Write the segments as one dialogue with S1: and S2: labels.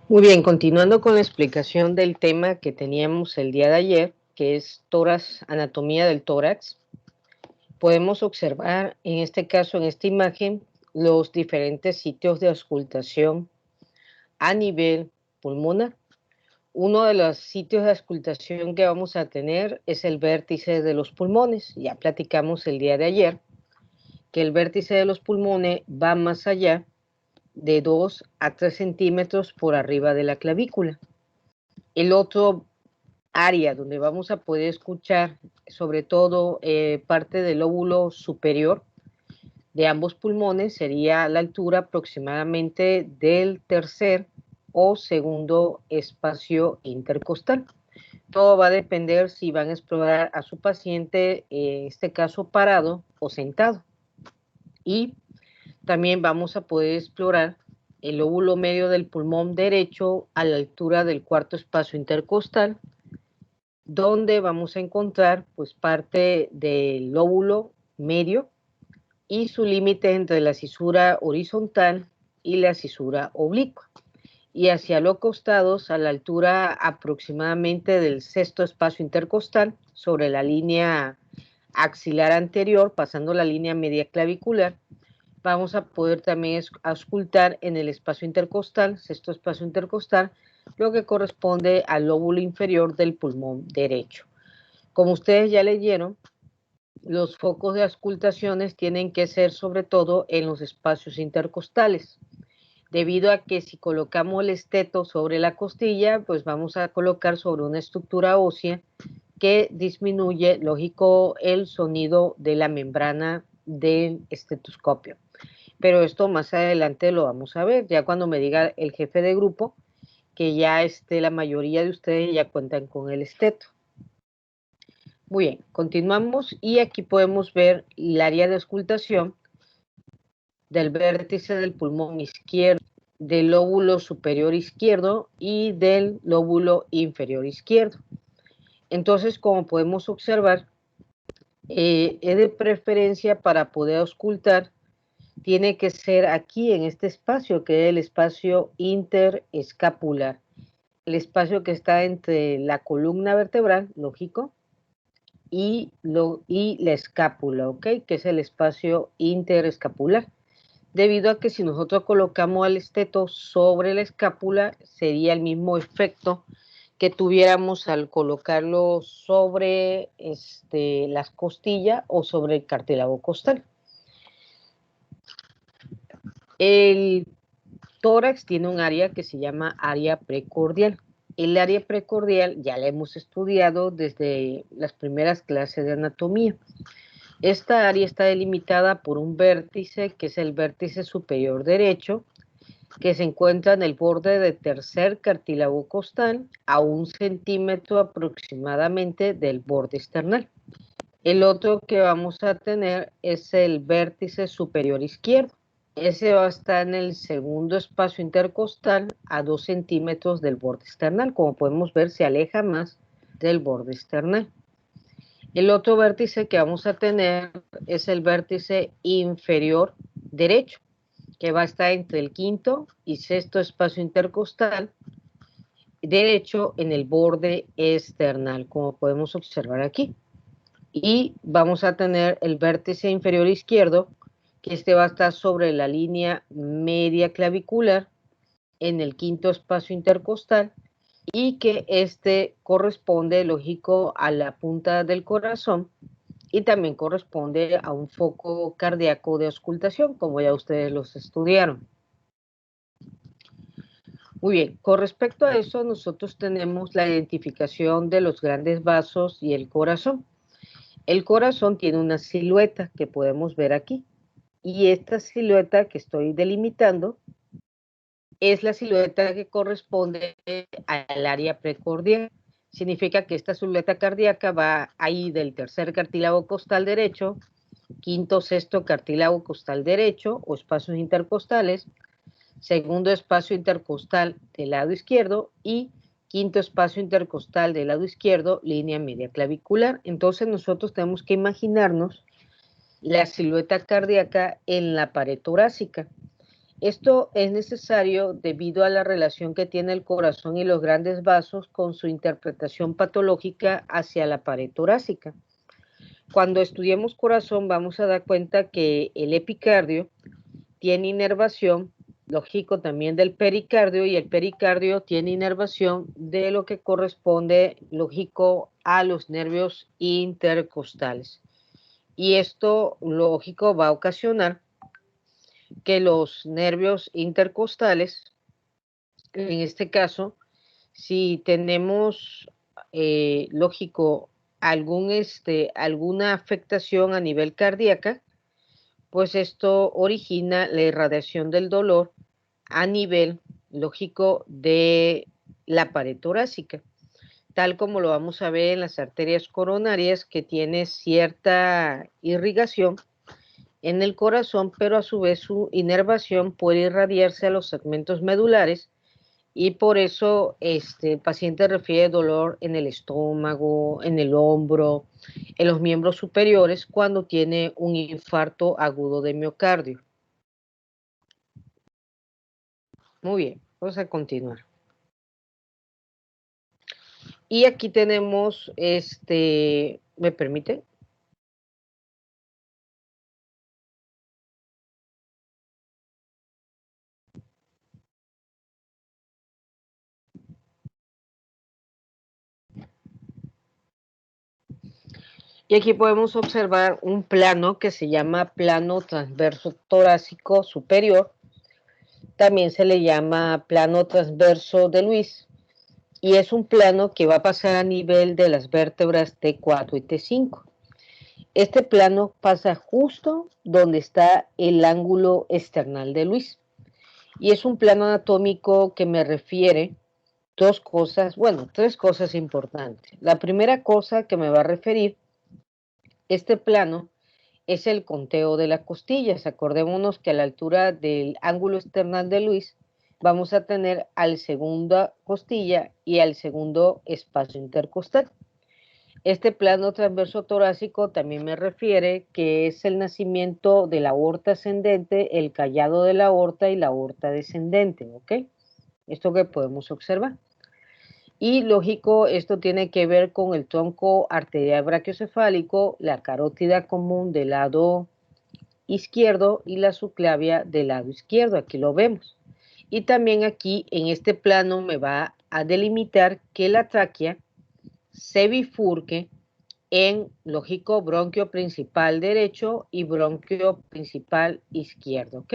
S1: Muy bien, continuando con la explicación del tema que teníamos el día de ayer, que es tórax, anatomía del tórax, podemos observar en este caso, en esta imagen, los diferentes sitios de auscultación a nivel pulmonar. Uno de los sitios de auscultación que vamos a tener es el vértice de los pulmones. Ya platicamos el día de ayer que el vértice de los pulmones va más allá de 2 a 3 centímetros por arriba de la clavícula. El otro área donde vamos a poder escuchar, sobre todo parte del lóbulo superior de ambos pulmones, sería a la altura aproximadamente del tercer o segundo espacio intercostal. Todo va a depender si van a explorar a su paciente, en este caso parado o sentado. Y también vamos a poder explorar el lóbulo medio del pulmón derecho a la altura del cuarto espacio intercostal, donde vamos a encontrar pues parte del lóbulo medio y su límite entre la cisura horizontal y la cisura oblicua. Y hacia los costados, a la altura aproximadamente del sexto espacio intercostal, sobre la línea axilar anterior, pasando la línea media clavicular, vamos a poder también auscultar en el espacio intercostal, sexto espacio intercostal, lo que corresponde al lóbulo inferior del pulmón derecho. Como ustedes ya leyeron, los focos de auscultaciones tienen que ser sobre todo en los espacios intercostales, debido a que si colocamos el esteto sobre la costilla, pues vamos a colocar sobre una estructura ósea que disminuye, lógico, el sonido de la membrana del estetoscopio. Pero esto más adelante lo vamos a ver, ya cuando me diga el jefe de grupo que ya la mayoría de ustedes ya cuentan con el esteto. Muy bien, continuamos y aquí podemos ver el área de auscultación del vértice del pulmón izquierdo, del lóbulo superior izquierdo y del lóbulo inferior izquierdo. Entonces, como podemos observar, es de preferencia para poder auscultar, tiene que ser aquí en este espacio, que es el espacio interescapular, el espacio que está entre la columna vertebral, lógico, y la escápula, ¿ok? Que es el espacio interescapular. Debido a que si nosotros colocamos el esteto sobre la escápula, sería el mismo efecto que tuviéramos al colocarlo sobre las costillas o sobre el cartílago costal. El tórax tiene un área que se llama área precordial. El área precordial ya la hemos estudiado desde las primeras clases de anatomía. Esta área está delimitada por un vértice que es el vértice superior derecho, que se encuentra en el borde del tercer cartílago costal a 1 centímetro aproximadamente del borde external. El otro que vamos a tener es el vértice superior izquierdo. Ese va a estar en el segundo espacio intercostal a 2 centímetros del borde external. Como podemos ver, se aleja más del borde external. El otro vértice que vamos a tener es el vértice inferior derecho, que va a estar entre el quinto y sexto espacio intercostal derecho en el borde external, como podemos observar aquí. Y vamos a tener el vértice inferior izquierdo, que va a estar sobre la línea media clavicular en el quinto espacio intercostal y que corresponde, lógico, a la punta del corazón y también corresponde a un foco cardíaco de auscultación, como ya ustedes los estudiaron. Muy bien, con respecto a eso, nosotros tenemos la identificación de los grandes vasos y el corazón. El corazón tiene una silueta que podemos ver aquí. Y esta silueta que estoy delimitando es la silueta que corresponde al área precordial. Significa que esta silueta cardíaca va ahí del tercer cartílago costal derecho, quinto, sexto cartílago costal derecho o espacios intercostales, segundo espacio intercostal del lado izquierdo y quinto espacio intercostal del lado izquierdo, línea media clavicular. Entonces nosotros tenemos que imaginarnos la silueta cardíaca en la pared torácica. Esto es necesario debido a la relación que tiene el corazón y los grandes vasos con su interpretación patológica hacia la pared torácica. Cuando estudiemos corazón vamos a dar cuenta que el epicardio tiene inervación, lógico también del pericardio, y el pericardio tiene inervación de lo que corresponde, lógico, a los nervios intercostales. Y esto, lógico, va a ocasionar que los nervios intercostales, en este caso, si tenemos, lógico, alguna afectación a nivel cardíaca, pues esto origina la irradiación del dolor a nivel, lógico, de la pared torácica, tal como lo vamos a ver en las arterias coronarias, que tiene cierta irrigación en el corazón, pero a su vez su inervación puede irradiarse a los segmentos medulares, y por eso el paciente refiere dolor en el estómago, en el hombro, en los miembros superiores cuando tiene un infarto agudo de miocardio. Muy bien, vamos a continuar. Y aquí tenemos, ¿me permite? Y aquí podemos observar un plano que se llama plano transverso torácico superior. También se le llama plano transverso de Luis. Y es un plano que va a pasar a nivel de las vértebras T4 y T5. Este plano pasa justo donde está el ángulo external de Luis. Y es un plano anatómico que me refiere dos cosas, bueno, tres cosas importantes. La primera cosa que me va a referir este plano es el conteo de las costillas. Acordémonos que a la altura del ángulo external de Luis vamos a tener al segunda costilla y al segundo espacio intercostal. Este plano transverso torácico también me refiere que es el nacimiento de la aorta ascendente, el callado de la aorta y la aorta descendente, ¿ok? Esto que podemos observar. Y lógico, esto tiene que ver con el tronco arterial brachiocefálico, la carótida común del lado izquierdo y la subclavia del lado izquierdo. Aquí lo vemos. Y también aquí en este plano me va a delimitar que la tráquea se bifurque en, lógico, bronquio principal derecho y bronquio principal izquierdo, ¿ok?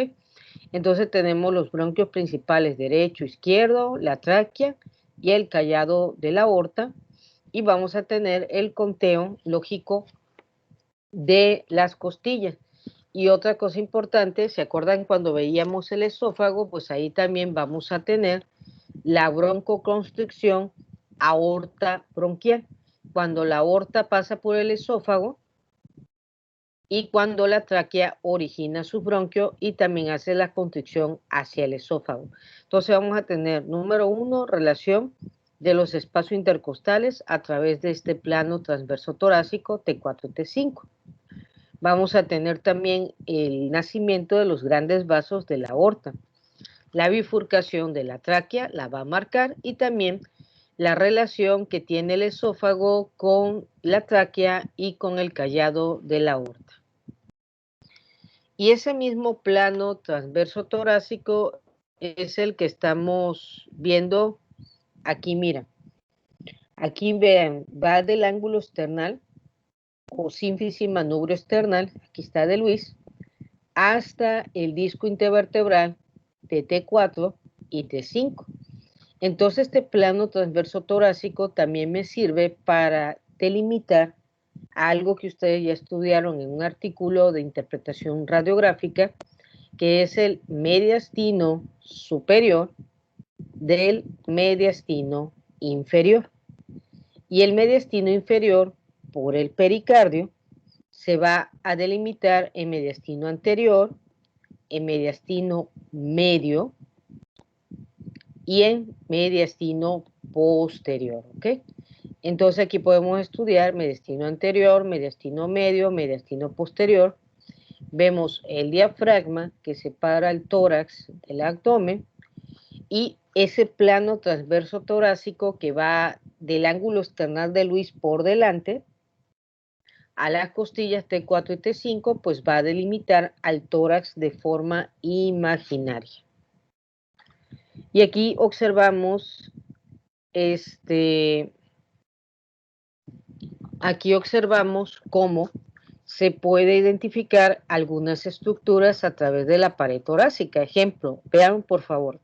S1: Entonces tenemos los bronquios principales derecho, izquierdo, la tráquea y el callado de la aorta, y vamos a tener el conteo lógico de las costillas. Y otra cosa importante, ¿se acuerdan cuando veíamos el esófago? Pues ahí también vamos a tener la broncoconstricción aorta bronquial, cuando la aorta pasa por el esófago y cuando la tráquea origina su bronquio y también hace la constricción hacia el esófago. Entonces vamos a tener, número uno, relación de los espacios intercostales a través de este plano transverso torácico T4 y T5. Vamos a tener también el nacimiento de los grandes vasos de la aorta. La bifurcación de la tráquea la va a marcar, y también la relación que tiene el esófago con la tráquea y con el callado de la aorta. Y ese mismo plano transverso torácico es el que estamos viendo aquí, mira. Aquí vean, va del ángulo external o sínfisis manubrio external, aquí está de Luis, hasta el disco intervertebral de T4 y T5. Entonces este plano transverso torácico también me sirve para delimitar algo que ustedes ya estudiaron en un artículo de interpretación radiográfica, que es el mediastino superior del mediastino inferior. Y el mediastino inferior, por el pericardio, se va a delimitar en mediastino anterior, en mediastino medio y en mediastino posterior, ¿ok? Entonces aquí podemos estudiar mediastino anterior, mediastino medio, mediastino posterior. Vemos el diafragma que separa el tórax del abdomen y ese plano transverso torácico que va del ángulo esternal de Luis por delante a las costillas T4 y T5, pues va a delimitar al tórax de forma imaginaria. Y aquí observamos cómo se puede identificar algunas estructuras a través de la pared torácica. Ejemplo, vean por favor,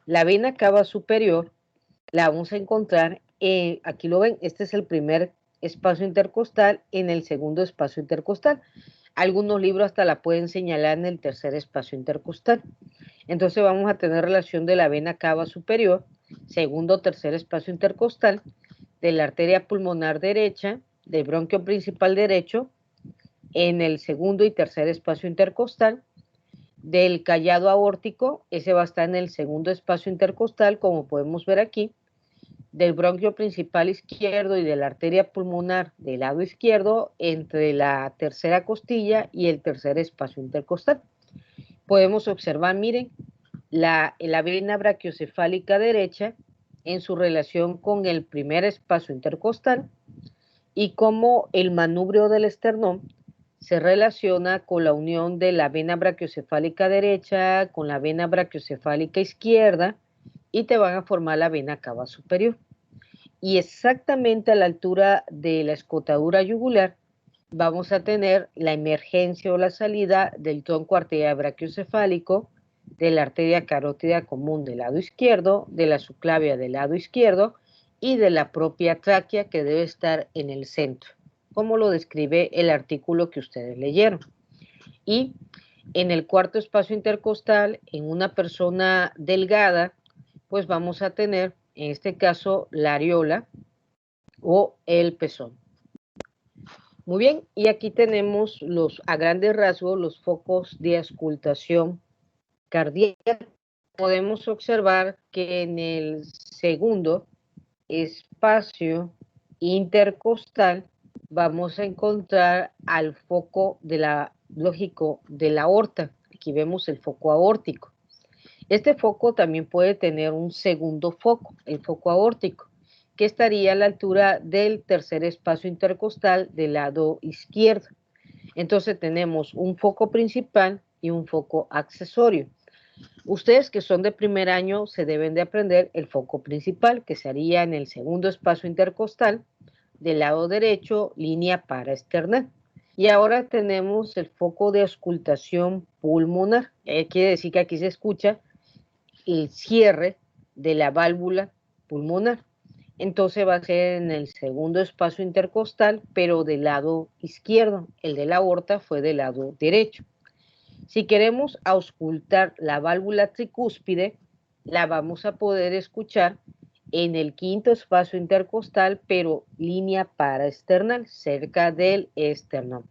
S1: la vena cava superior la vamos a encontrar, aquí lo ven, este es el primer espacio intercostal, en el segundo espacio intercostal. Algunos libros hasta la pueden señalar en el tercer espacio intercostal. Entonces vamos a tener relación de la vena cava superior, segundo o tercer espacio intercostal, de la arteria pulmonar derecha, del bronquio principal derecho, en el segundo y tercer espacio intercostal, del callado aórtico, ese va a estar en el segundo espacio intercostal, como podemos ver aquí, del bronquio principal izquierdo y de la arteria pulmonar del lado izquierdo, entre la tercera costilla y el tercer espacio intercostal. Podemos observar, miren, la vena brachiocefálica derecha en su relación con el primer espacio intercostal y cómo el manubrio del esternón se relaciona con la unión de la vena brachiocefálica derecha con la vena brachiocefálica izquierda y te van a formar la vena cava superior. Y exactamente a la altura de la escotadura yugular vamos a tener la emergencia o la salida del tronco arterial brachiocefálico, de la arteria carótida común del lado izquierdo, de la subclavia del lado izquierdo y de la propia tráquea que debe estar en el centro, como lo describe el artículo que ustedes leyeron. Y en el cuarto espacio intercostal, en una persona delgada, pues vamos a tener, en este caso, la areola o el pezón. Muy bien, y aquí tenemos a grandes rasgos los focos de auscultación cardíaca. Podemos observar que en el segundo espacio intercostal vamos a encontrar al foco lógico de la aorta. Aquí vemos el foco aórtico. Este foco también puede tener un segundo foco, el foco aórtico, que estaría a la altura del tercer espacio intercostal del lado izquierdo. Entonces tenemos un foco principal y un foco accesorio. Ustedes que son de primer año se deben de aprender el foco principal, que sería en el segundo espacio intercostal, del lado derecho, línea paraesternal. Y ahora tenemos el foco de auscultación pulmonar. Quiere decir que aquí se escucha el cierre de la válvula pulmonar. Entonces va a ser en el segundo espacio intercostal, pero del lado izquierdo. El de la aorta fue del lado derecho. Si queremos auscultar la válvula tricúspide, la vamos a poder escuchar en el quinto espacio intercostal, pero línea paraesternal, cerca del esternón.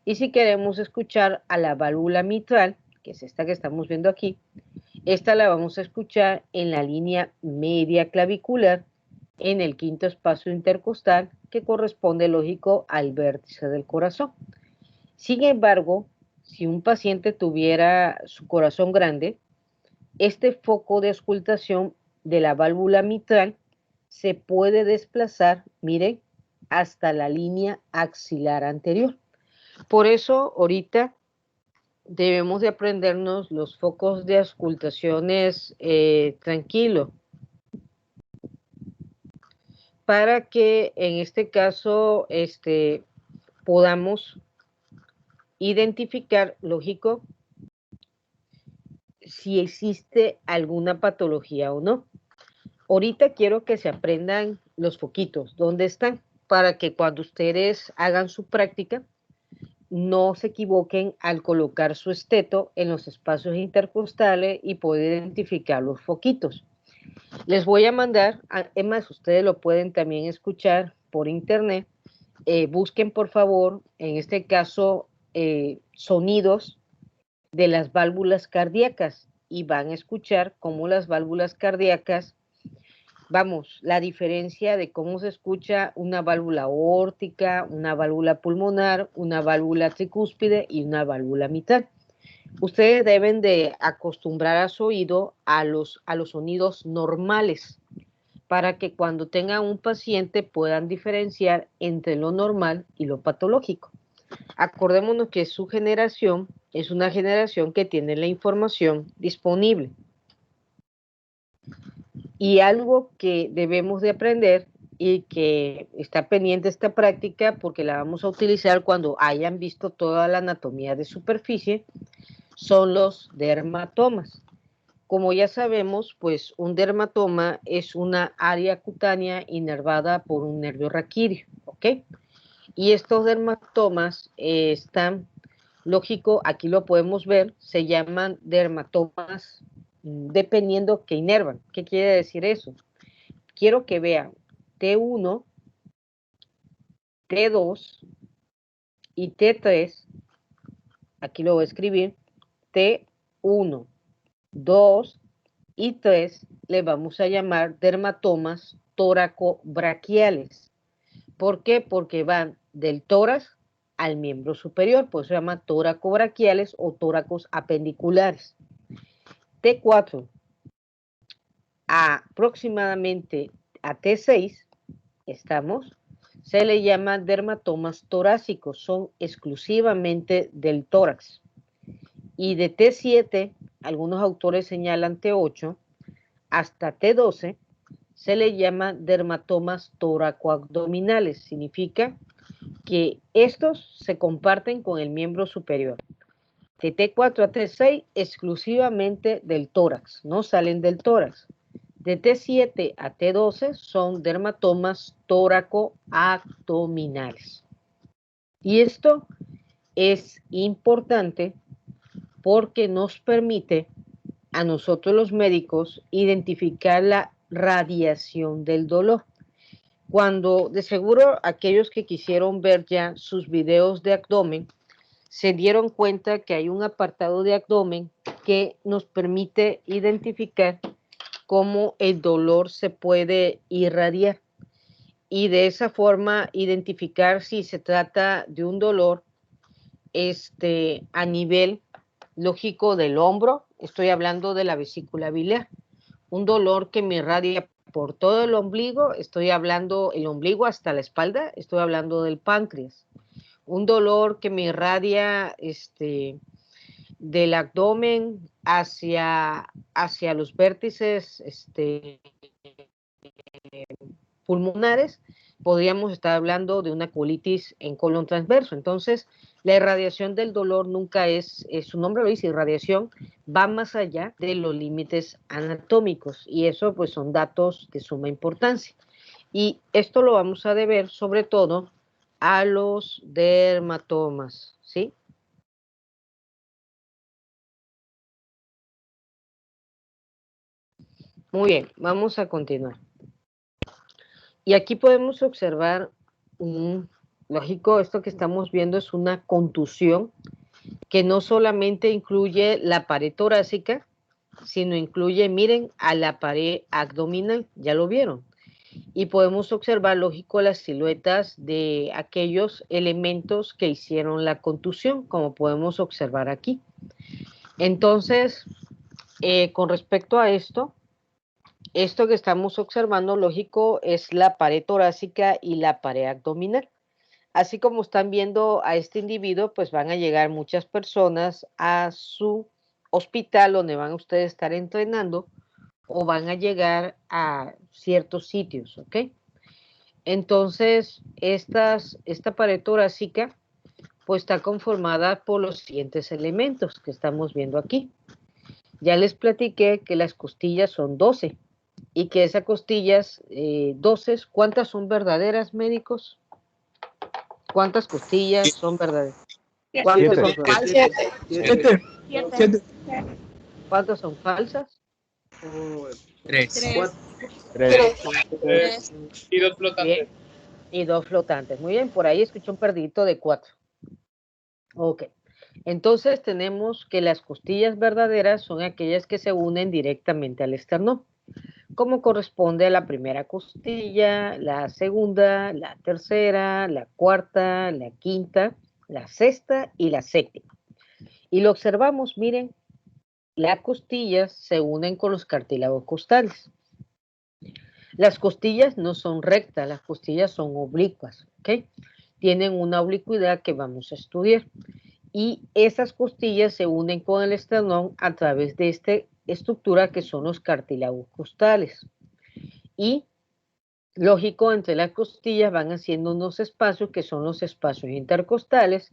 S1: Y si queremos escuchar a la válvula mitral, que es esta que estamos viendo aquí, esta la vamos a escuchar en la línea media clavicular, en el quinto espacio intercostal, que corresponde, lógico, al vértice del corazón. Sin embargo, si un paciente tuviera su corazón grande, este foco de auscultación de la válvula mitral se puede desplazar, miren, hasta la línea axilar anterior. Por eso, ahorita debemos de aprendernos los focos de auscultaciones tranquilo, para que en este caso podamos identificar, lógico, si existe alguna patología o no. Ahorita quiero que se aprendan los foquitos, ¿dónde están? Para que cuando ustedes hagan su práctica, no se equivoquen al colocar su esteto en los espacios intercostales y poder identificar los foquitos. Les voy a mandar, además ustedes lo pueden también escuchar por internet, busquen por favor, en este caso, sonidos de las válvulas cardíacas y van a escuchar cómo las válvulas cardíacas vamos, la diferencia de cómo se escucha una válvula aórtica, una válvula pulmonar, una válvula tricúspide y una válvula mitral. Ustedes deben de acostumbrar a su oído a los sonidos normales para que cuando tengan un paciente puedan diferenciar entre lo normal y lo patológico. Acordémonos que su generación es una generación que tiene la información disponible. Y algo que debemos de aprender y que está pendiente esta práctica porque la vamos a utilizar cuando hayan visto toda la anatomía de superficie, son los dermatomas. Como ya sabemos, pues un dermatoma es una área cutánea inervada por un nervio raquídeo, ¿ok? Y estos dermatomas están, lógico, aquí lo podemos ver, se llaman dermatomas dependiendo que inervan. ¿Qué quiere decir eso? Quiero que vean T1, T2 y T3. Aquí lo voy a escribir. T1, 2 y 3 le vamos a llamar dermatomas tóraco-braquiales. ¿Por qué? Porque van del tórax al miembro superior, por eso se llama tóraco-braquiales o tóracos apendiculares. T4 aproximadamente a T6, estamos, se le llama dermatomas torácicos, son exclusivamente del tórax. Y de T7, algunos autores señalan T8, hasta T12, se le llama dermatomas tóraco-abdominales. Significa que estos se comparten con el miembro superior. De T4 a T6, exclusivamente del tórax, no salen del tórax. De T7 a T12 son dermatomas tóraco-abdominales. Y esto es importante porque nos permite a nosotros los médicos identificar la radiación del dolor. Cuando de seguro aquellos que quisieron ver ya sus videos de abdomen se dieron cuenta que hay un apartado de abdomen que nos permite identificar cómo el dolor se puede irradiar y de esa forma identificar si se trata de un dolor a nivel lógico del hombro, estoy hablando de la vesícula biliar, un dolor que me irradia por todo el ombligo, estoy hablando el ombligo hasta la espalda, estoy hablando del páncreas, un dolor que me irradia del abdomen hacia los vértices pulmonares, podríamos estar hablando de una colitis en colon transverso. Entonces, la irradiación del dolor nunca su nombre lo dice, irradiación, va más allá de los límites anatómicos y eso pues son datos de suma importancia. Y esto lo vamos a deber sobre todo a los dermatomas, ¿sí? Muy bien, vamos a continuar. Y aquí podemos observar lógico, esto que estamos viendo es una contusión que no solamente incluye la pared torácica, sino incluye, miren, a la pared abdominal, ya lo vieron. Y podemos observar, lógico, las siluetas de aquellos elementos que hicieron la contusión, como podemos observar aquí. Entonces, con respecto a esto que estamos observando, lógico, es la pared torácica y la pared abdominal. Así como están viendo a este individuo, pues van a llegar muchas personas a su hospital donde van a ustedes estar entrenando o van a llegar a ciertos sitios, ¿ok? Entonces, esta pared torácica pues está conformada por los siguientes elementos que estamos viendo aquí. Ya les platiqué que las costillas son 12 y que esas costillas 12, ¿cuántas son verdaderas, médicos? ¿Cuántas costillas son verdaderas? ¿Cuántas son falsas?
S2: Siete.
S1: ¿Cuántas son falsas?
S3: Tres.
S2: Tres.
S3: Y dos flotantes.
S1: Bien. Y 2 flotantes. Muy bien, por ahí escuché un perdidito de 4. Ok. Entonces tenemos que las costillas verdaderas son aquellas que se unen directamente al esternón. como corresponde a la primera costilla, la segunda, la tercera, la cuarta, la quinta, la sexta y la séptima. Y lo observamos, miren, las costillas se unen con los cartílagos costales. Las costillas no son rectas, las costillas son oblicuas, ¿ok? Tienen una oblicuidad que vamos a estudiar. Y esas costillas se unen con el esternón a través de esta estructura que son los cartílagos costales. Y, lógico, entre las costillas van haciendo unos espacios que son los espacios intercostales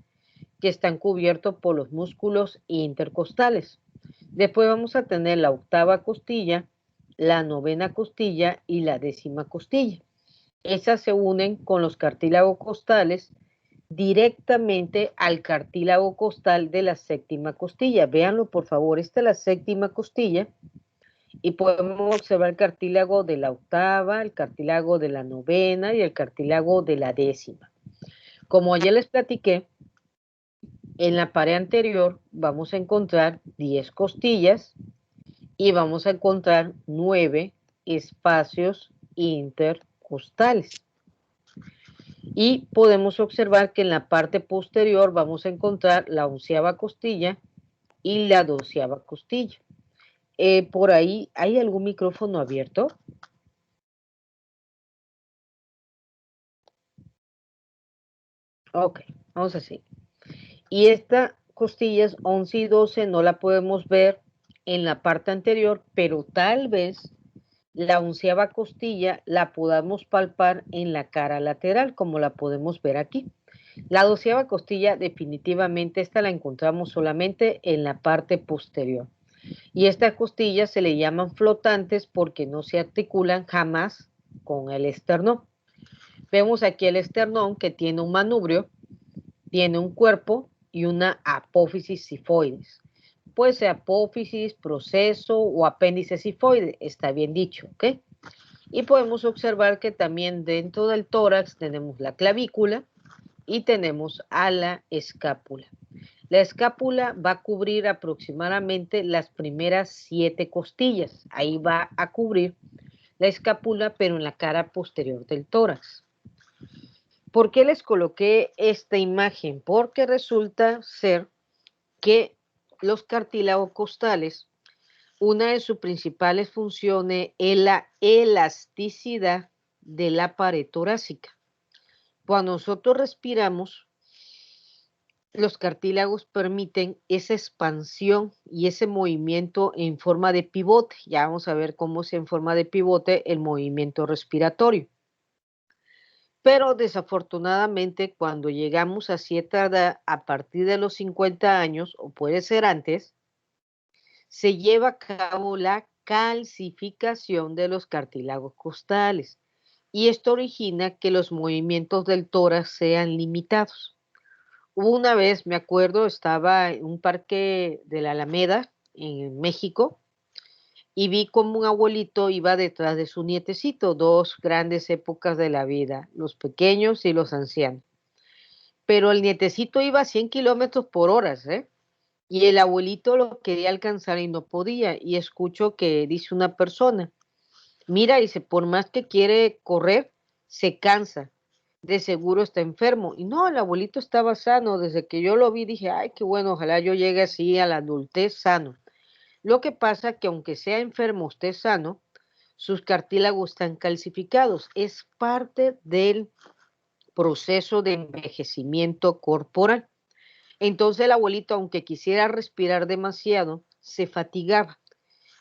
S1: que están cubiertos por los músculos intercostales. Después vamos a tener la octava costilla, la novena costilla y la décima costilla. Esas se unen con los cartílagos costales directamente al cartílago costal de la séptima costilla. Véanlo, por favor, esta es la séptima costilla y podemos observar el cartílago de la octava, el cartílago de la novena y el cartílago de la décima. Como ayer les platiqué, en la pared anterior vamos a encontrar 10 costillas y vamos a encontrar 9 espacios intercostales. Y podemos observar que en la parte posterior vamos a encontrar la 11ª costilla y la 12ª costilla. Por ahí, ¿hay algún micrófono abierto? Ok, vamos así. Y esta costillas 11 y 12 no la podemos ver en la parte anterior, pero tal vez la 11ª costilla la podamos palpar en la cara lateral, como la podemos ver aquí. La 12ª costilla definitivamente esta la encontramos solamente en la parte posterior. Y estas costillas se le llaman flotantes porque no se articulan jamás con el esternón. Vemos aquí el esternón que tiene un manubrio, tiene un cuerpo y una apófisis sifoides. Puede ser apófisis, proceso o apéndice sifoide, está bien dicho, ¿ok? Y podemos observar que también dentro del tórax tenemos la clavícula y tenemos a la escápula. La escápula va a cubrir aproximadamente las primeras 7 costillas. Ahí va a cubrir la escápula, pero en la cara posterior del tórax. ¿Por qué les coloqué esta imagen? Porque resulta ser que los cartílagos costales, una de sus principales funciones es la elasticidad de la pared torácica. Cuando nosotros respiramos, los cartílagos permiten esa expansión y ese movimiento en forma de pivote. Ya vamos a ver cómo es en forma de pivote el movimiento respiratorio. Pero desafortunadamente cuando llegamos a cierta edad, a partir de los 50 años, o puede ser antes, se lleva a cabo la calcificación de los cartílagos costales. Y esto origina que los movimientos del tórax sean limitados. Una vez, me acuerdo, estaba en un parque de la Alameda, en México, y vi como un abuelito iba detrás de su nietecito, dos grandes épocas de la vida, los pequeños y los ancianos. Pero el nietecito iba a 100 kilómetros por hora, ¿eh? Y el abuelito lo quería alcanzar y no podía. Y escucho que dice una persona, mira, dice, por más que quiere correr, se cansa. De seguro está enfermo. Y no, el abuelito estaba sano. Desde que yo lo vi dije, ay, qué bueno, ojalá yo llegue así a la adultez sano. Lo que pasa que aunque sea enfermo, usted sano, sus cartílagos están calcificados. Es parte del proceso de envejecimiento corporal. Entonces el abuelito, aunque quisiera respirar demasiado, se fatigaba.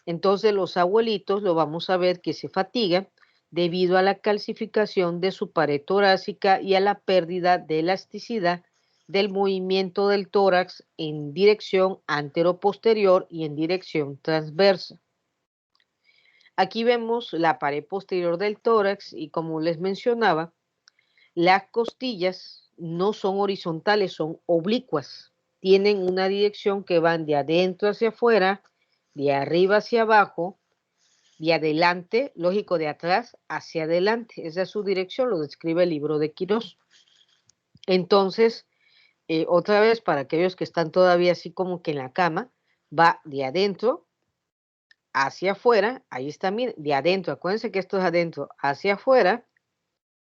S1: Entonces los abuelitos lo vamos a ver que se fatigan debido a la calcificación de su pared torácica y a la pérdida de elasticidad del movimiento del tórax en dirección anteroposterior y en dirección transversa. Aquí vemos la pared posterior del tórax y como les mencionaba, las costillas no son horizontales, son oblicuas. Tienen una dirección que van de adentro hacia afuera, de arriba hacia abajo, de adelante, lógico, de atrás hacia adelante. Esa es su dirección, lo describe el libro de Quirós. Entonces, otra vez, para aquellos que están todavía así como que en la cama, va de adentro hacia afuera, ahí está, miren, de adentro, acuérdense que esto es adentro, hacia afuera,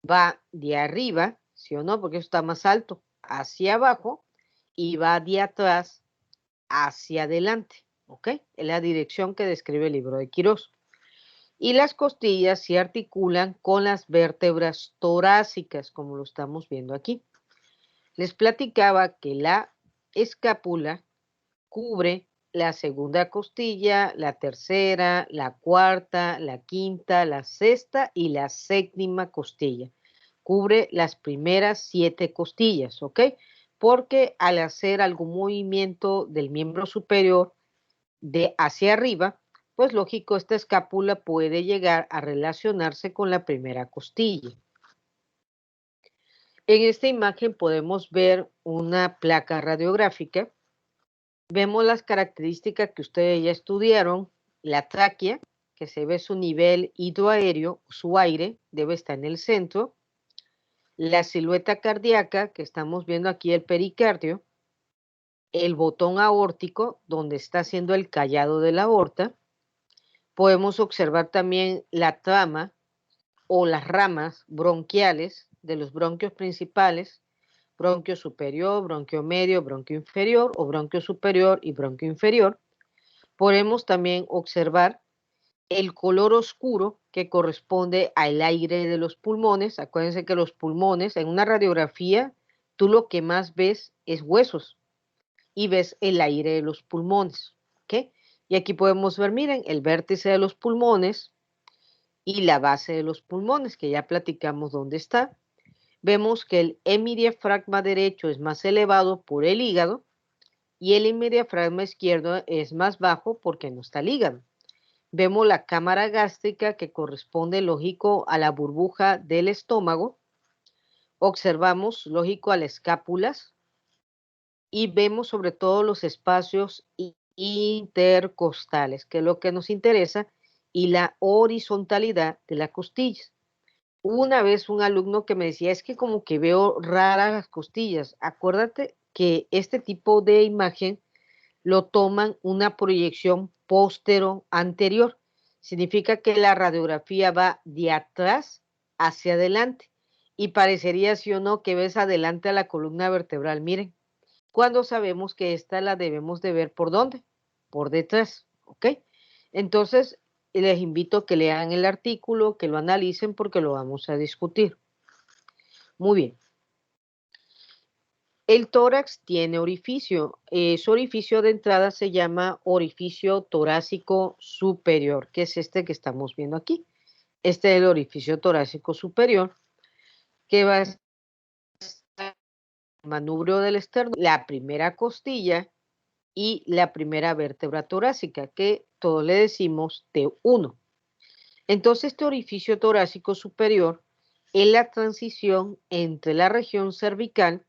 S1: va de arriba, ¿sí o no? Porque eso está más alto, hacia abajo, y va de atrás hacia adelante, ¿ok? Es la dirección que describe el libro de Quirós. Y las costillas se articulan con las vértebras torácicas, como lo estamos viendo aquí. Les platicaba que la escápula cubre la segunda costilla, la tercera, la cuarta, la quinta, la sexta y la séptima costilla. Cubre las primeras 7 costillas, ¿ok? Porque al hacer algún movimiento del miembro superior de hacia arriba, pues lógico, esta escápula puede llegar a relacionarse con la primera costilla. En esta imagen podemos ver una placa radiográfica. Vemos las características que ustedes ya estudiaron, la tráquea, que se ve su nivel hidroaéreo, su aire debe estar en el centro, la silueta cardíaca, que estamos viendo aquí el pericardio, el botón aórtico, donde está haciendo el callado de la aorta. Podemos observar también la trama o las ramas bronquiales de los bronquios principales, bronquio superior, bronquio medio, bronquio inferior o bronquio superior y bronquio inferior. Podemos también observar el color oscuro que corresponde al aire de los pulmones. Acuérdense que los pulmones, en una radiografía, tú lo que más ves es huesos y ves el aire de los pulmones. ¿Ok? Y aquí podemos ver, miren, el vértice de los pulmones y la base de los pulmones, que ya platicamos dónde está. Vemos que el hemidiafragma derecho es más elevado por el hígado y el hemidiafragma izquierdo es más bajo porque no está el hígado. Vemos la cámara gástrica que corresponde, lógico, a la burbuja del estómago. Observamos, lógico, a las escápulas y vemos sobre todo los espacios intercostales, que es lo que nos interesa, y la horizontalidad de las costillas. Una vez un alumno que me decía, es que como que veo raras las costillas. Acuérdate que este tipo de imagen lo toman una proyección póstero-anterior. Significa que la radiografía va de atrás hacia adelante y parecería, sí o no, que ves adelante a la columna vertebral. Miren, cuando sabemos que esta la debemos de ver por dónde, por detrás, ¿ok? Entonces, les invito a que lean el artículo, que lo analicen porque lo vamos a discutir. Muy bien. El tórax tiene orificio. Su orificio de entrada se llama orificio torácico superior, que es este que estamos viendo aquí. Este es el orificio torácico superior, que va a estar en el manubrio del esternón, la primera costilla y la primera vértebra torácica, que todos le decimos T1. Entonces, este orificio torácico superior es la transición entre la región cervical,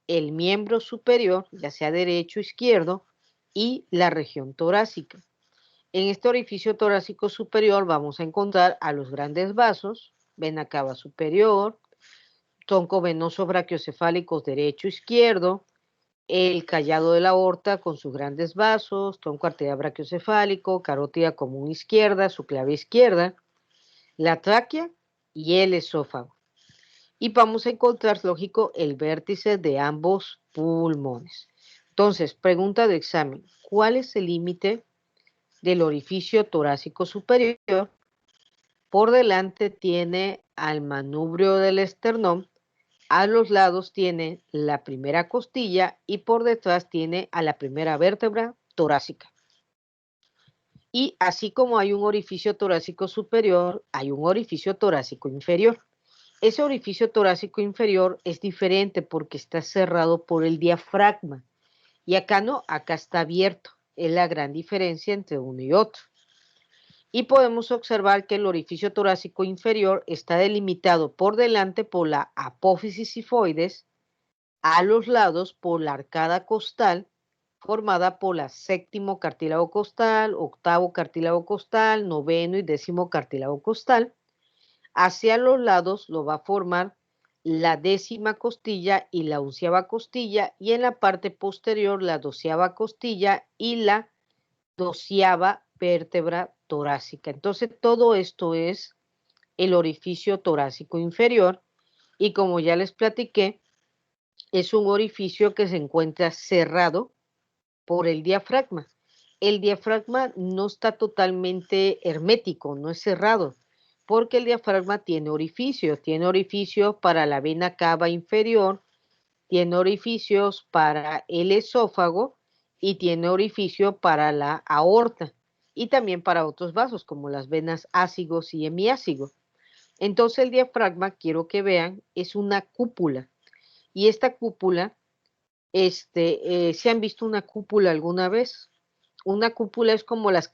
S1: el miembro superior, ya sea derecho o izquierdo, y la región torácica. En este orificio torácico superior vamos a encontrar a los grandes vasos, vena cava superior, tronco venoso brachiocefálicos derecho e izquierdo, el callado de la aorta con sus grandes vasos, tronco arterial brachiocefálico, carótida común izquierda, su clave izquierda, la tráquea y el esófago. Y vamos a encontrar, lógico, el vértice de ambos pulmones. Entonces, pregunta de examen, ¿cuál es el límite del orificio torácico superior? Por delante tiene al manubrio del esternón, a los lados tiene la primera costilla y por detrás tiene a la primera vértebra torácica. Y así como hay un orificio torácico superior, hay un orificio torácico inferior. Ese orificio torácico inferior es diferente porque está cerrado por el diafragma. Y acá no, acá está abierto. Es la gran diferencia entre uno y otro. Y podemos observar que el orificio torácico inferior está delimitado por delante por la apófisis sifoides, a los lados por la arcada costal, formada por la séptimo cartílago costal, octavo cartílago costal, noveno y décimo cartílago costal. Hacia los lados lo va a formar la décima costilla y la onceava costilla, y en la parte posterior la doceava costilla y la doceava vértebra torácica. Entonces, todo esto es el orificio torácico inferior y como ya les platiqué, es un orificio que se encuentra cerrado por el diafragma. El diafragma no está totalmente hermético, no es cerrado, porque el diafragma tiene orificios para la vena cava inferior, tiene orificios para el esófago y tiene orificio para la aorta y también para otros vasos como las venas ácigos y hemiácigos. Entonces el diafragma, quiero que vean, es una cúpula y esta cúpula, ¿se han visto una cúpula alguna vez? Una cúpula es como las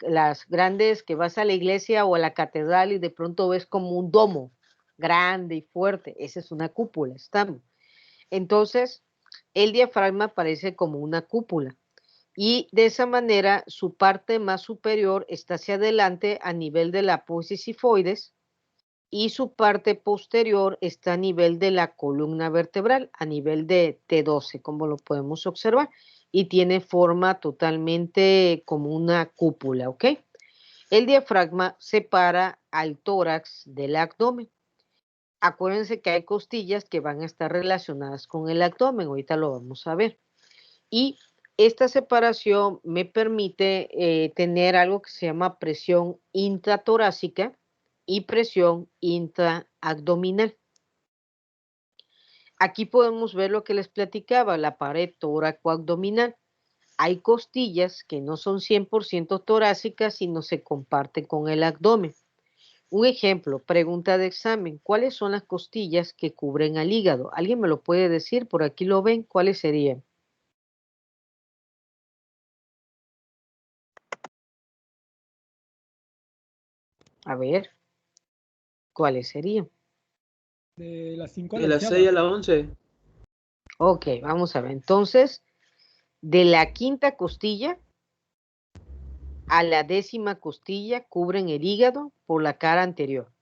S1: grandes que vas a la iglesia o a la catedral y de pronto ves como un domo grande y fuerte. Esa es una cúpula, estamos. Entonces, el diafragma parece como una cúpula y de esa manera su parte más superior está hacia adelante a nivel de la apófisis sifoides y su parte posterior está a nivel de la columna vertebral, a nivel de T12, como lo podemos observar, y tiene forma totalmente como una cúpula, ¿ok? El diafragma separa al tórax del abdomen. Acuérdense que hay costillas que van a estar relacionadas con el abdomen, ahorita lo vamos a ver. Y esta separación me permite tener algo que se llama presión intratorácica y presión intraabdominal. Aquí podemos ver lo que les platicaba, la pared tóraco-abdominal. Hay costillas que no son 100% torácicas, sino se comparten con el abdomen. Un ejemplo, pregunta de examen, ¿cuáles son las costillas que cubren al hígado? ¿Alguien me lo puede decir? Por aquí lo ven, ¿cuáles serían? A ver, ¿cuáles serían?
S2: De las 5 a
S4: De
S2: la
S4: las 6 a la 11.
S1: Ok, vamos a ver. Entonces, de la quinta costilla a la 10ª costilla cubren el hígado por la cara anterior.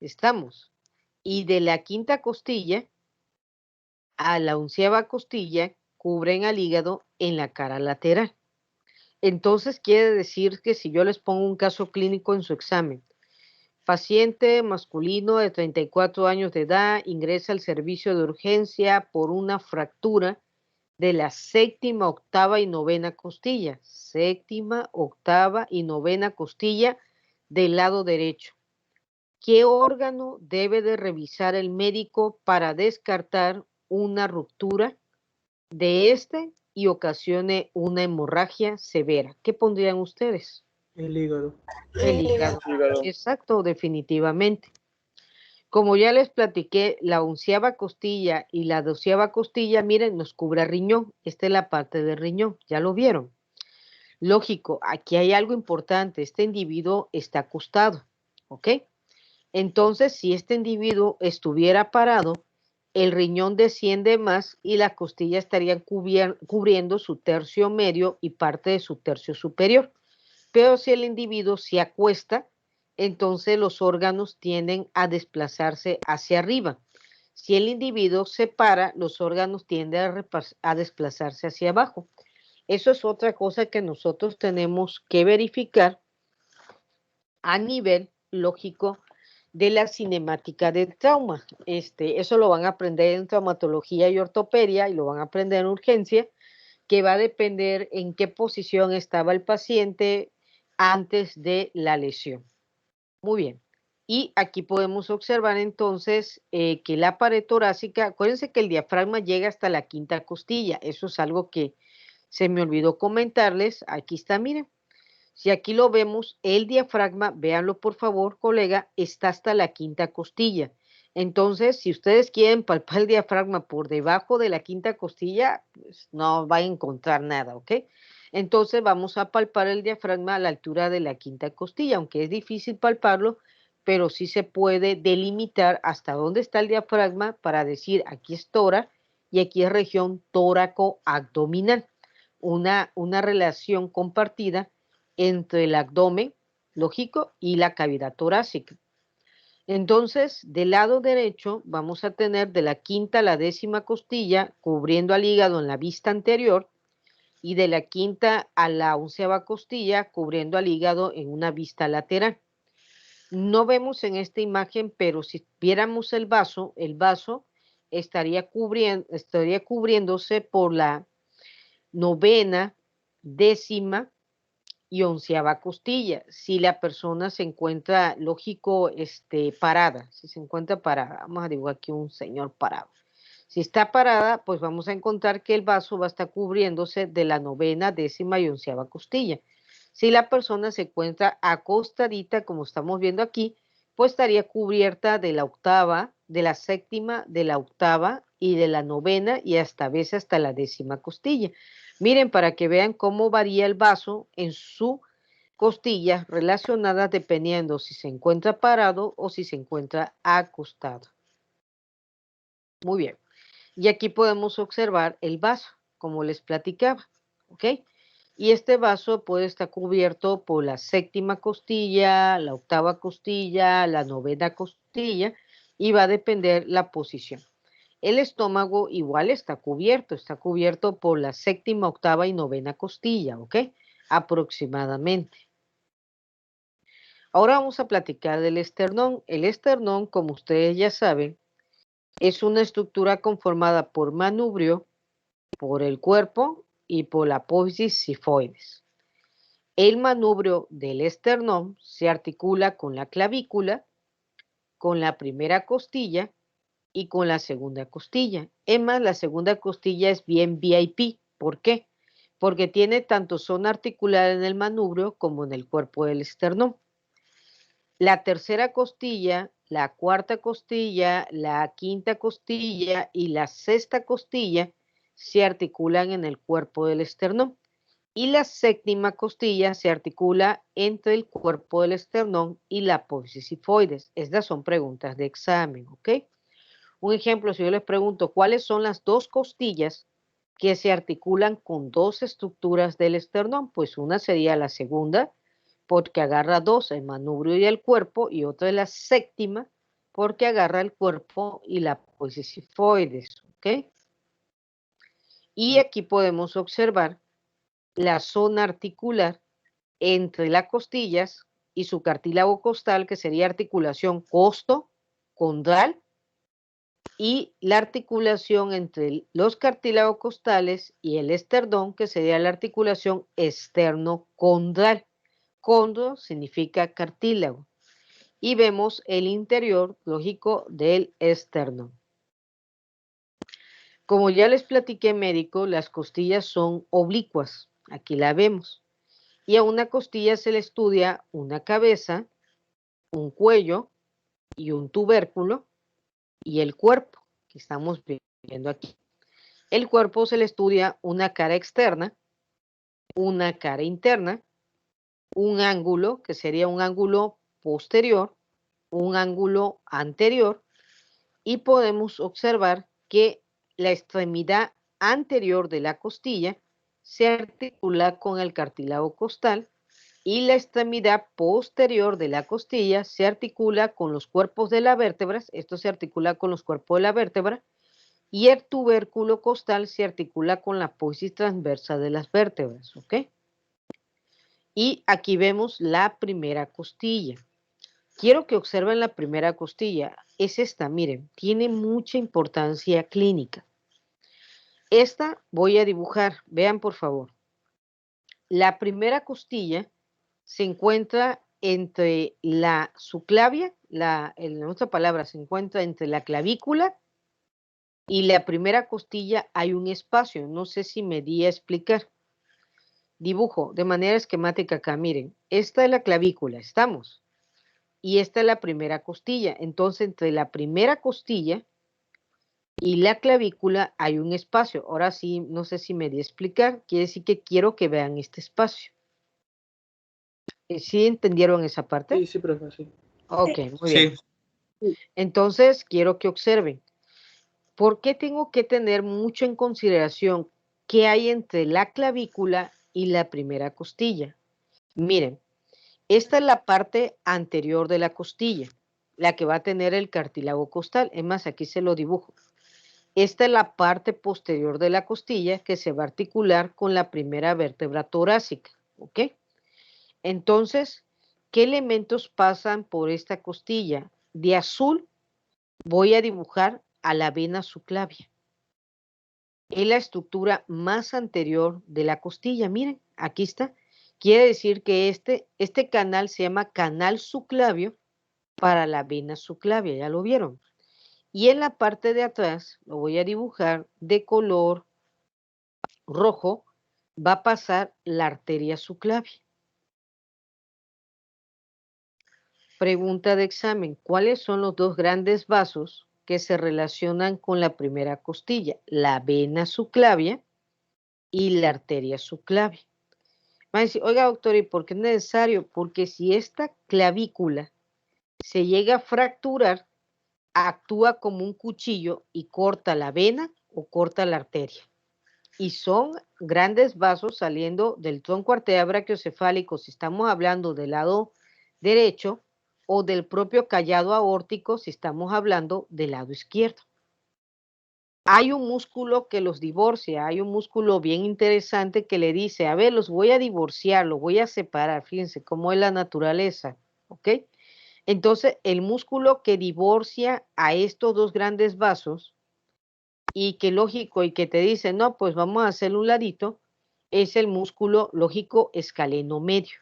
S1: ¿Estamos? Y de la quinta costilla a la 11ª costilla cubren al hígado en la cara lateral. Entonces, quiere decir que si yo les pongo un caso clínico en su examen, paciente masculino de 34 años de edad ingresa al servicio de urgencia por una fractura de la 7ª, 8ª y 9ª costilla. 7ª, 8ª y 9ª costilla del lado derecho. ¿Qué órgano debe de revisar el médico para descartar una ruptura de este y ocasione una hemorragia severa? ¿Qué pondrían ustedes?
S4: El hígado.
S1: El hígado. Exacto, definitivamente. Como ya les platiqué, la 11ª costilla y la 12ª costilla, miren, nos cubre el riñón. Esta es la parte del riñón, ¿ya lo vieron? Lógico, aquí hay algo importante. Este individuo está acostado, ¿ok? Entonces, si este individuo estuviera parado, el riñón desciende más y las costillas estarían cubriendo su tercio medio y parte de su tercio superior. Pero si el individuo se acuesta, entonces los órganos tienden a desplazarse hacia arriba. Si el individuo se para, los órganos tienden a desplazarse hacia abajo. Eso es otra cosa que nosotros tenemos que verificar a nivel lógico de la cinemática del trauma. Eso lo van a aprender en traumatología y ortopedia y lo van a aprender en urgencia, que va a depender en qué posición estaba el paciente antes de la lesión. Muy bien. Y aquí podemos observar entonces que la pared torácica, acuérdense que el diafragma llega hasta la 5ª costilla. Eso es algo que se me olvidó comentarles. Aquí está, miren. Si aquí lo vemos, el diafragma, véanlo por favor, colega, está hasta la 5ª costilla. Entonces, si ustedes quieren palpar el diafragma por debajo de la 5ª costilla, pues no va a encontrar nada, ¿ok? Entonces vamos a palpar el diafragma a la altura de la 5ª costilla, aunque es difícil palparlo, pero sí se puede delimitar hasta dónde está el diafragma para decir aquí es tórax y aquí es región tóraco-abdominal. Una relación compartida entre el abdomen, lógico, y la cavidad torácica. Entonces, del lado derecho vamos a tener de la 5ª a la 10ª costilla, cubriendo al hígado en la vista anterior, y de la quinta a la 11ª costilla, cubriendo al hígado en una vista lateral. No vemos en esta imagen, pero si viéramos el vaso estaría cubriéndose por la 9ª, 10ª y 11ª costilla. Si la persona se encuentra, lógico, parada, si se encuentra parada, vamos a dibujar aquí un señor parado. Si está parada, pues vamos a encontrar que el vaso va a estar cubriéndose de la 9ª, 10ª y 11ª costilla. Si la persona se encuentra acostadita, como estamos viendo aquí, pues estaría cubierta de la 8ª, de la 7ª, de la 8ª y de la 9ª y hasta a veces hasta la 10ª costilla. Miren, para que vean cómo varía el vaso en su costilla relacionadas dependiendo si se encuentra parado o si se encuentra acostado. Muy bien. Y aquí podemos observar el vaso, como les platicaba, ¿ok? Y este vaso puede estar cubierto por la 7ª costilla, la 8ª costilla, la 9ª costilla, y va a depender la posición. El estómago igual está cubierto por la 7ª, 8ª y 9ª costilla, ¿ok? Aproximadamente. Ahora vamos a platicar del esternón. El esternón, como ustedes ya saben, es una estructura conformada por manubrio, por el cuerpo y por la apófisis sifoides. El manubrio del esternón se articula con la clavícula, con la primera costilla y con la segunda costilla. Es más, la segunda costilla es bien VIP. ¿Por qué? Porque tiene tanto zona articular en el manubrio como en el cuerpo del esternón. La tercera costilla, la cuarta costilla, la quinta costilla y la sexta costilla se articulan en el cuerpo del esternón. Y la 7ª costilla se articula entre el cuerpo del esternón y la apófisis sifoides. Estas son preguntas de examen, ¿ok? Un ejemplo, si yo les pregunto, ¿cuáles son las dos costillas que se articulan con dos estructuras del esternón? Pues una sería la segunda, porque agarra dos, el manubrio y el cuerpo, y otra es la 7ª, porque agarra el cuerpo y la apófisis sifoides, ¿ok? Y aquí podemos observar la zona articular entre las costillas y su cartílago costal, que sería articulación costo-condral, y la articulación entre los cartílagos costales y el esternón, que sería la articulación externo-condral. Condo significa cartílago. Y vemos el interior, lógico, del esternón. Como ya les platiqué, médico, las costillas son oblicuas. Aquí la vemos. Y a una costilla se le estudia una cabeza, un cuello y un tubérculo y el cuerpo que estamos viendo aquí. El cuerpo se le estudia una cara externa, una cara interna, un ángulo que sería un ángulo posterior, un ángulo anterior, y podemos observar que la extremidad anterior de la costilla se articula con el cartílago costal y la extremidad posterior de la costilla se articula con los cuerpos de las vértebras. Esto se articula con los cuerpos de la vértebra, y el tubérculo costal se articula con la apófisis transversa de las vértebras, ¿ok? Y aquí vemos la primera costilla. Quiero que observen la primera costilla. Es esta, miren, tiene mucha importancia clínica. Esta voy a dibujar, vean por favor. La primera costilla se encuentra entre la subclavia, en otra palabra, se encuentra entre la clavícula y la primera costilla. Hay un espacio, no sé si me di a explicar. Dibujo de manera esquemática acá, miren, esta es la clavícula, ¿estamos? Y esta es la primera costilla. Entonces, entre la primera costilla y la clavícula hay un espacio. Ahora sí, no sé si me di a explicar, quiere decir que quiero que vean este espacio. ¿Sí entendieron esa parte?
S3: Sí, profe, sí.
S1: Ok, muy bien. Entonces, quiero que observen. ¿Por qué tengo que tener mucho en consideración qué hay entre la clavícula y la primera costilla? Miren, esta es la parte anterior de la costilla, la que va a tener el cartílago costal. Es más, aquí se lo dibujo. Esta es la parte posterior de la costilla que se va a articular con la primera vértebra torácica, ¿ok? Entonces, ¿qué elementos pasan por esta costilla? De azul voy a dibujar a la vena subclavia. Es la estructura más anterior de la costilla. Miren, aquí está. Quiere decir que este canal se llama canal subclavio para la vena subclavia, ya lo vieron. Y en la parte de atrás lo voy a dibujar de color rojo, va a pasar la arteria subclavia. Pregunta de examen, ¿cuáles son los dos grandes vasos que se relacionan con la primera costilla? La vena subclavia y la arteria subclavia. Van a decir, oiga doctor, ¿y por qué es necesario? Porque si esta clavícula se llega a fracturar, actúa como un cuchillo y corta la vena o corta la arteria. Y son grandes vasos saliendo del tronco arterial brachiocefálico, si estamos hablando del lado derecho, o del propio callado aórtico, si estamos hablando del lado izquierdo. Hay un músculo que los divorcia, hay un músculo bien interesante que le dice, a ver, los voy a divorciar, los voy a separar, fíjense cómo es la naturaleza, ¿ok? Entonces, el músculo que divorcia a estos dos grandes vasos y que lógico y que te dice, no, pues vamos a hacer un ladito, es el músculo lógico escaleno medio.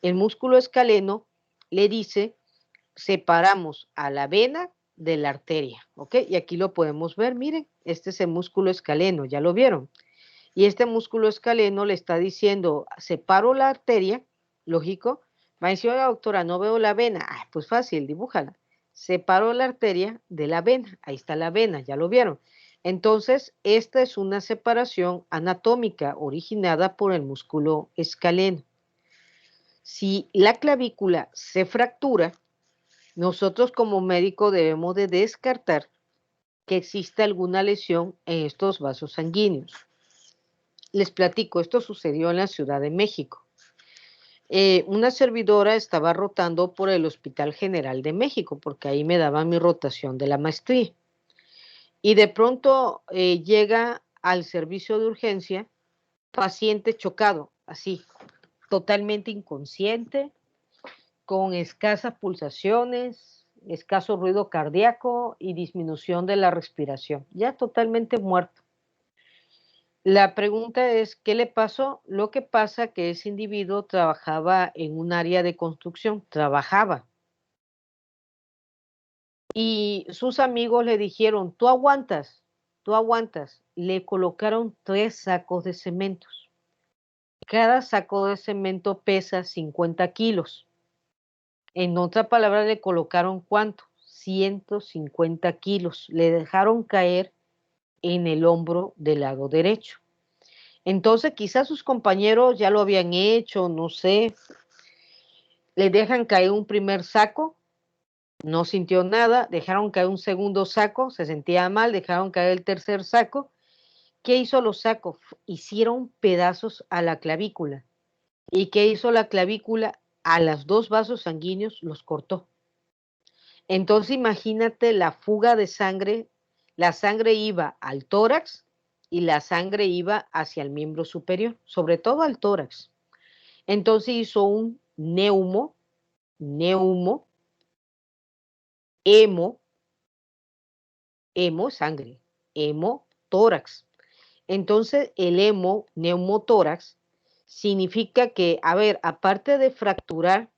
S1: El músculo escaleno le dice, separamos a la vena de la arteria, ¿ok? Y aquí lo podemos ver, miren, este es el músculo escaleno, ya lo vieron. Y este músculo escaleno le está diciendo, separo la arteria, lógico, va a decir, oiga doctora, no veo la vena, pues fácil, dibújala. Separo la arteria de la vena, ahí está la vena, ya lo vieron. Entonces, esta es una separación anatómica originada por el músculo escaleno. Si la clavícula se fractura, nosotros como médico debemos de descartar que exista alguna lesión en estos vasos sanguíneos. Les platico, esto sucedió en la Ciudad de México. Una servidora estaba rotando por el Hospital General de México, porque ahí me daban mi rotación de la maestría. Y de pronto llega al servicio de urgencia paciente chocado, así, totalmente inconsciente, con escasas pulsaciones, escaso ruido cardíaco y disminución de la respiración, ya totalmente muerto. La pregunta es, ¿qué le pasó? Lo que pasa que ese individuo trabajaba en un área de construcción, trabajaba. Y sus amigos le dijeron, tú aguantas. Le colocaron 3 sacos de cementos. Cada saco de cemento pesa 50 kilos. En otra palabra, le colocaron ¿cuánto? 150 kilos. Le dejaron caer en el hombro del lado derecho. Entonces, quizás sus compañeros ya lo habían hecho, no sé. Le dejan caer un primer saco, no sintió nada. Dejaron caer un segundo saco, se sentía mal. Dejaron caer el tercer saco. ¿Qué hizo los sacos? Hicieron pedazos a la clavícula. ¿Y qué hizo la clavícula? A los 2 vasos sanguíneos los cortó. Entonces imagínate la fuga de sangre, la sangre iba al tórax y la sangre iba hacia el miembro superior, sobre todo al tórax. Entonces hizo un hemo, sangre, hemotórax. Entonces el neumotórax significa que, a ver, aparte de fracturar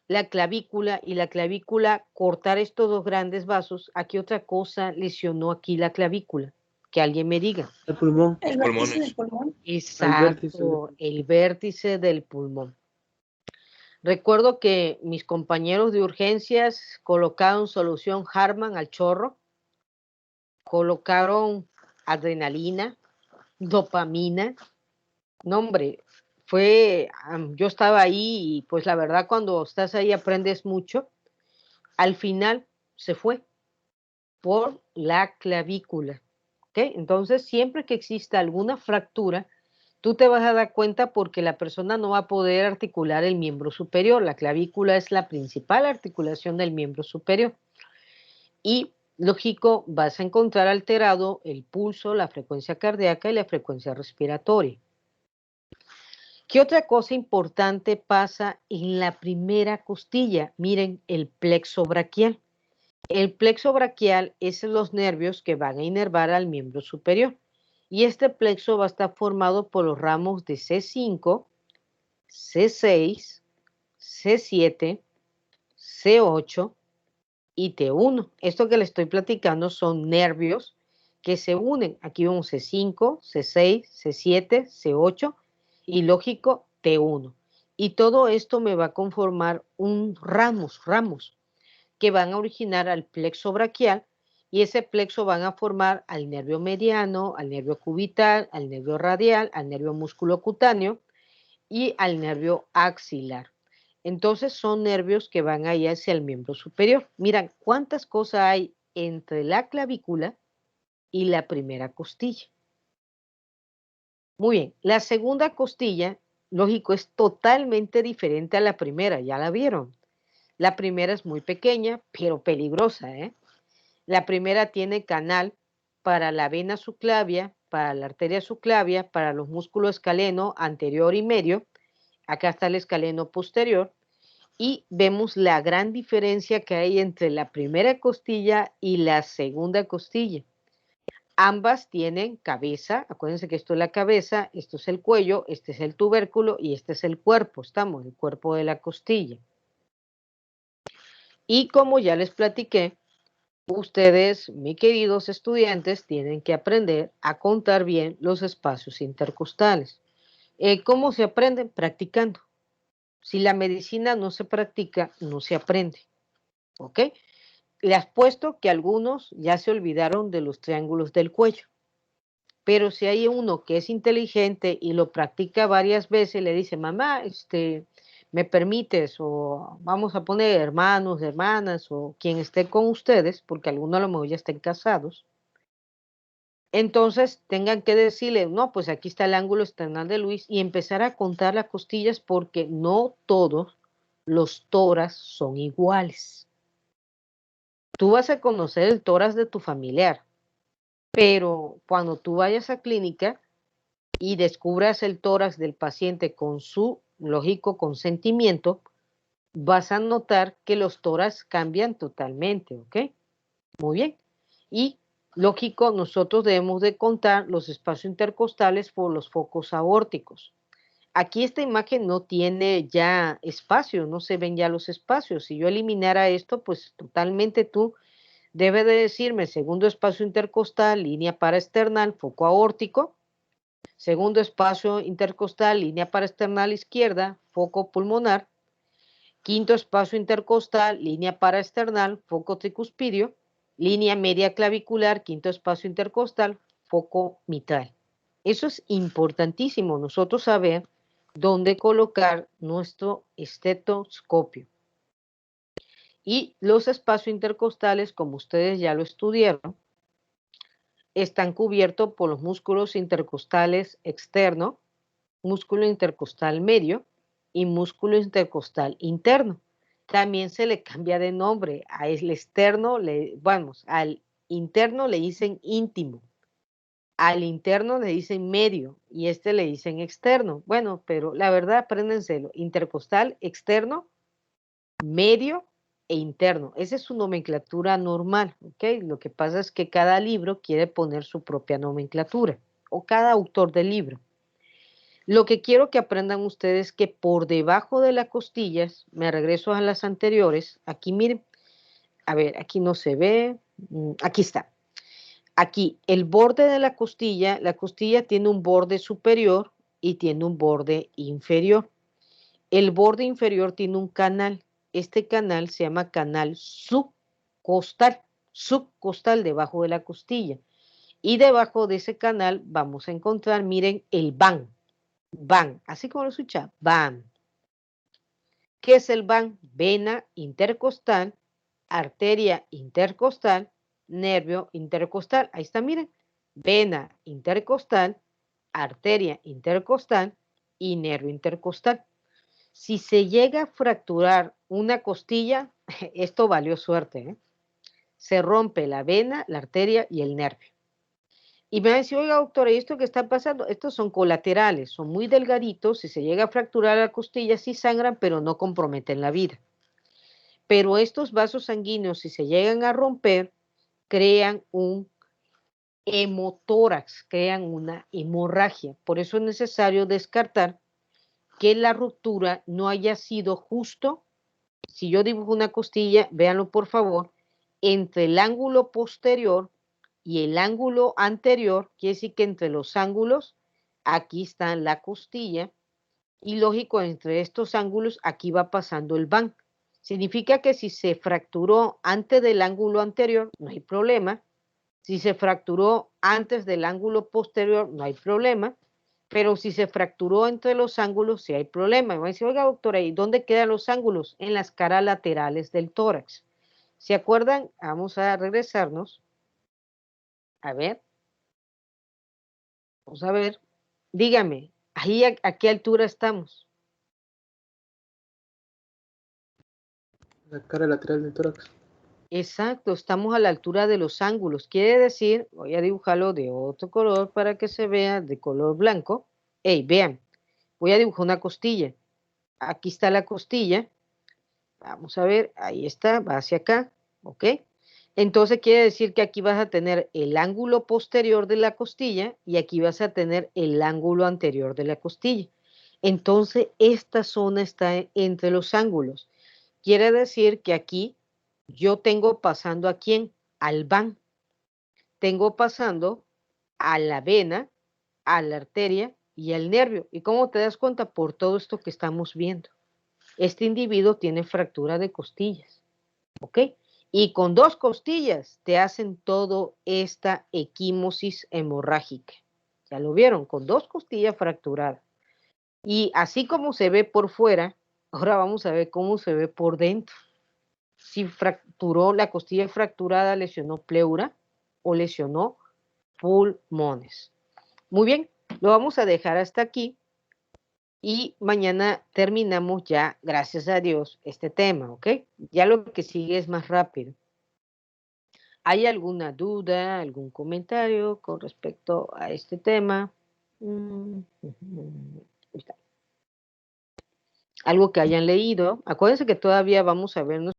S1: la clavícula y la clavícula cortar estos 2 grandes vasos, ¿a qué otra cosa lesionó aquí la clavícula? Que alguien me diga.
S2: El pulmón.
S3: El vértice del pulmón.
S1: Exacto, el vértice del pulmón. Recuerdo que mis compañeros de urgencias colocaron solución Hartmann al chorro, colocaron adrenalina, dopamina. No, hombre, yo estaba ahí y pues la verdad cuando estás ahí aprendes mucho. Al final se fue por la clavícula. ¿Ok? Entonces, siempre que exista alguna fractura, tú te vas a dar cuenta porque la persona no va a poder articular el miembro superior. La clavícula es la principal articulación del miembro superior. Y lógico, vas a encontrar alterado el pulso, la frecuencia cardíaca y la frecuencia respiratoria. ¿Qué otra cosa importante pasa en la primera costilla? Miren, el plexo braquial. El plexo braquial es los nervios que van a inervar al miembro superior. Y este plexo va a estar formado por los ramos de C5, C6, C7, C8 y T1. Esto que le estoy platicando son nervios que se unen. Aquí vemos C5, C6, C7, C8 y lógico T1. Y todo esto me va a conformar un ramos que van a originar al plexo braquial y ese plexo van a formar al nervio mediano, al nervio cubital, al nervio radial, al nervio musculocutáneo y al nervio axilar. Entonces son nervios que van ahí hacia el miembro superior. Miran cuántas cosas hay entre la clavícula y la primera costilla. Muy bien, la segunda costilla, lógico, es totalmente diferente a la primera, ya la vieron. La primera es muy pequeña, pero peligrosa, ¿eh? La primera tiene canal para la vena subclavia, para la arteria subclavia, para los músculos escaleno anterior y medio. Acá está el escaleno posterior. Y vemos la gran diferencia que hay entre la primera costilla y la segunda costilla. Ambas tienen cabeza, acuérdense que esto es la cabeza, esto es el cuello, este es el tubérculo y este es el cuerpo, estamos, el cuerpo de la costilla. Y como ya les platiqué, ustedes, mis queridos estudiantes, tienen que aprender a contar bien los espacios intercostales. ¿Cómo se aprenden? Practicando. Si la medicina no se practica, no se aprende. ¿Ok? Le apuesto que algunos ya se olvidaron de los triángulos del cuello. Pero si hay uno que es inteligente y lo practica varias veces, le dice, mamá, ¿me permites? O vamos a poner hermanos, hermanas, o quien esté con ustedes, porque algunos a lo mejor ya estén casados. Entonces tengan que decirle, no, pues aquí está el ángulo external de Luis y empezar a contar las costillas porque no todos los tórax son iguales. Tú vas a conocer el tórax de tu familiar, pero cuando tú vayas a clínica y descubras el tórax del paciente con su lógico consentimiento, vas a notar que los tórax cambian totalmente, ¿ok? Muy bien. Y lógico, nosotros debemos de contar los espacios intercostales por los focos aórticos. Aquí esta imagen no tiene ya espacio, no se ven ya los espacios. Si yo eliminara esto, pues totalmente tú debe de decirme segundo espacio intercostal, línea paraesternal, foco aórtico. Segundo espacio intercostal, línea paraesternal izquierda, foco pulmonar. Quinto espacio intercostal, línea paraesternal, foco tricuspidio. Línea media clavicular, quinto espacio intercostal, foco mitral. Eso es importantísimo, nosotros saber dónde colocar nuestro estetoscopio. Y los espacios intercostales, como ustedes ya lo estudiaron, están cubiertos por los músculos intercostales externo, músculo intercostal medio y músculo intercostal interno. También se le cambia de nombre. Al externo, al interno le dicen íntimo. Al interno le dicen medio y le dicen externo. Bueno, pero la verdad, apréndenselo. Intercostal, externo, medio e interno. Esa es su nomenclatura normal, ¿ok? Lo que pasa es que cada libro quiere poner su propia nomenclatura o cada autor del libro. Lo que quiero que aprendan ustedes es que por debajo de las costillas, me regreso a las anteriores, aquí miren, a ver, aquí no se ve, aquí está. Aquí, el borde de la costilla tiene un borde superior y tiene un borde inferior. El borde inferior tiene un canal. Este canal se llama canal subcostal debajo de la costilla. Y debajo de ese canal vamos a encontrar, miren, el van, así como lo escucha, van. ¿Qué es el van? Vena intercostal, arteria intercostal, nervio intercostal. Ahí está, miren, vena intercostal, arteria intercostal y nervio intercostal. Si se llega a fracturar una costilla, esto valió suerte, ¿eh? se rompe la vena, la arteria y el nervio. Y me va a decir, oiga, doctora, ¿y esto qué está pasando? Estos son colaterales, son muy delgaditos, si se llega a fracturar la costilla, sí sangran, pero no comprometen la vida. Pero estos vasos sanguíneos, si se llegan a romper, crean un hemotórax, crean una hemorragia. Por eso es necesario descartar que la ruptura no haya sido justo. Si yo dibujo una costilla, véanlo por favor, entre el ángulo posterior y el ángulo anterior, quiere decir que entre los ángulos, aquí está la costilla, y lógico, entre estos ángulos, aquí va pasando el van. Significa que si se fracturó antes del ángulo anterior, no hay problema. Si se fracturó antes del ángulo posterior, no hay problema. Pero si se fracturó entre los ángulos, sí hay problema. Y me dice, oiga, doctora, ¿y dónde quedan los ángulos? En las caras laterales del tórax. ¿Se acuerdan? Vamos a regresarnos. A ver. Vamos a ver. Dígame, ¿ahí a qué altura estamos?
S4: La cara lateral del tórax.
S1: Exacto, estamos a la altura de los ángulos. Quiere decir, voy a dibujarlo de otro color para que se vea de color blanco. Hey, vean, voy a dibujar una costilla. Aquí está la costilla. Vamos a ver, ahí está, va hacia acá, ¿ok? Entonces quiere decir que aquí vas a tener el ángulo posterior de la costilla y aquí vas a tener el ángulo anterior de la costilla. Entonces esta zona está entre los ángulos. Quiere decir que aquí yo tengo pasando a quién, al van. Tengo pasando a la vena, a la arteria y al nervio. ¿Y cómo te das cuenta? Por todo esto que estamos viendo. Este individuo tiene fractura de costillas, ¿ok? Y con 2 costillas te hacen todo esta equimosis hemorrágica. Ya lo vieron, con 2 costillas fracturadas. Y así como se ve por fuera, ahora vamos a ver cómo se ve por dentro. Si fracturó la costilla fracturada, lesionó pleura o lesionó pulmones. Muy bien, lo vamos a dejar hasta aquí. Y mañana terminamos ya, gracias a Dios, este tema, ¿ok? Ya lo que sigue es más rápido. ¿Hay alguna duda, algún comentario con respecto a este tema? Algo que hayan leído. Acuérdense que todavía vamos a vernos